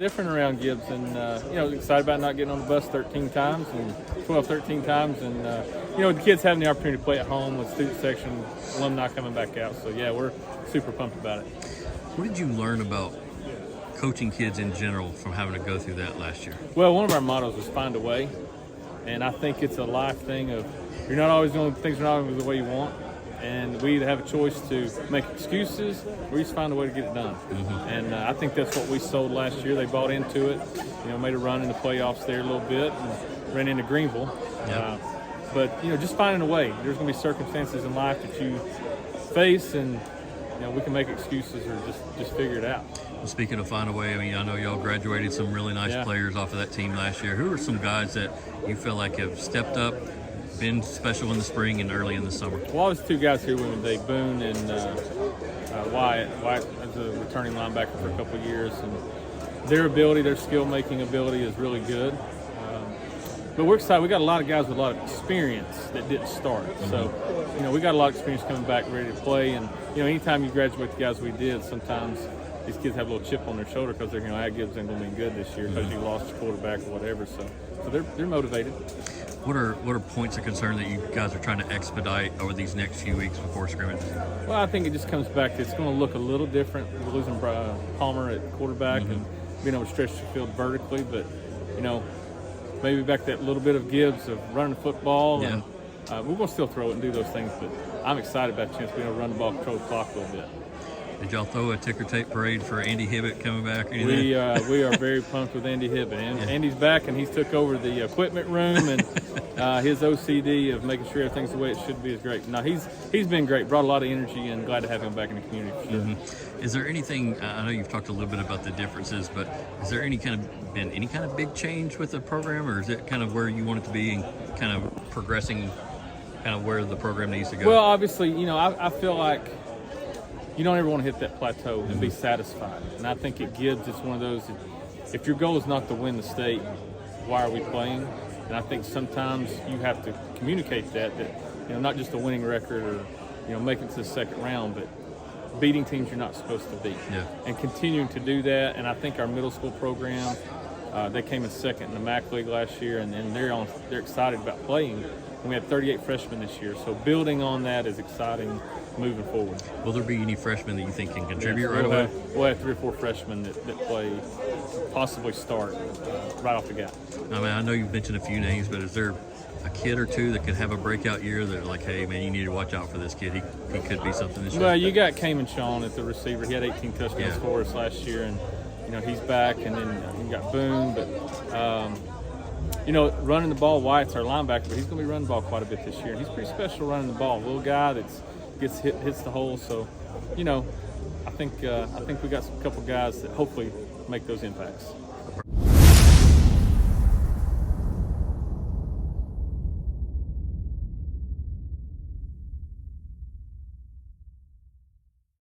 Different around Gibbs, and excited about not getting on the bus 13 times and 13 times, and the kids having the opportunity to play at home with student section, alumni coming back out. So yeah, we're super pumped about it. What did you learn about coaching kids in general from having to go through that last year? Well, one of our mottos is find a way, and I think it's a life thing of you're not always doing things are not always the way you want. And we either have a choice to make excuses or just find a way to get it done. Mm-hmm. And I think that's what we sold last year. They bought into it, made a run in the playoffs there a little bit and ran into Greenville. Yep. But just finding a way. There's going to be circumstances in life that you face, and we can make excuses or just figure it out. Well, speaking of find a way, I know y'all graduated some really nice players off of that team last year. Who are some guys that you feel like have stepped up, been special in the spring and early in the summer? Well, there's two guys here with me today, Boone and Wyatt. Wyatt was a returning linebacker for a couple of years, and their skill-making ability is really good. But we're excited. We got a lot of guys with a lot of experience that didn't start. Mm-hmm. So, we got a lot of experience coming back ready to play. And, anytime you graduate the guys we did, sometimes these kids have a little chip on their shoulder because they're Gibbs ain't going to be good this year because you lost your quarterback or whatever. So they're motivated. What are points of concern that you guys are trying to expedite over these next few weeks before scrimmage? Well, I think it just comes back to it's going to look a little different. We're losing Palmer at quarterback and being able to stretch the field vertically, but maybe back that little bit of Gibbs of running the football. Yeah. And we're going to still throw it and do those things, but I'm excited about the chance to be able to run the ball, control the clock a little bit. Did y'all throw a ticker tape parade for Andy Hibbett coming back? Or anything? We are very pumped with Andy Hibbett. Andy's back, and he's took over the equipment room, and his OCD of making sure everything's the way it should be is great. No, he's been great, brought a lot of energy, and glad to have him back in the community for sure. Mm-hmm. Is there anything? I know you've talked a little bit about the differences, but is there been any kind of big change with the program, or is it kind of where you want it to be and kind of progressing, kind of where the program needs to go? Well, obviously, I feel like you don't ever want to hit that plateau and be satisfied. And I think at Gibbs, it's one of those, if your goal is not to win the state, why are we playing? And I think sometimes you have to communicate that not just a winning record or, making it to the second round, but beating teams you're not supposed to beat. Yeah. And continuing to do that. And I think our middle school program, they came in second in the MAC League last year, and they're excited about playing. And we had 38 freshmen this year. So building on that is exciting moving forward. Will there be any freshmen that you think can contribute right away? We'll have 3 or 4 freshmen that play, possibly start right off the bat. I know you've mentioned a few names, but is there a kid or two that could have a breakout year that are like, hey, man, you need to watch out for this kid. He could be something this year? Well, you got Cayman Sean at the receiver. He had 18 touchdowns for us last year, and, he's back. And then you got Boone, but running the ball, Wyatt's our linebacker, but he's going to be running the ball quite a bit this year. And he's pretty special running the ball. A little guy that hits the hole. So, I think we got a couple guys that hopefully make those impacts.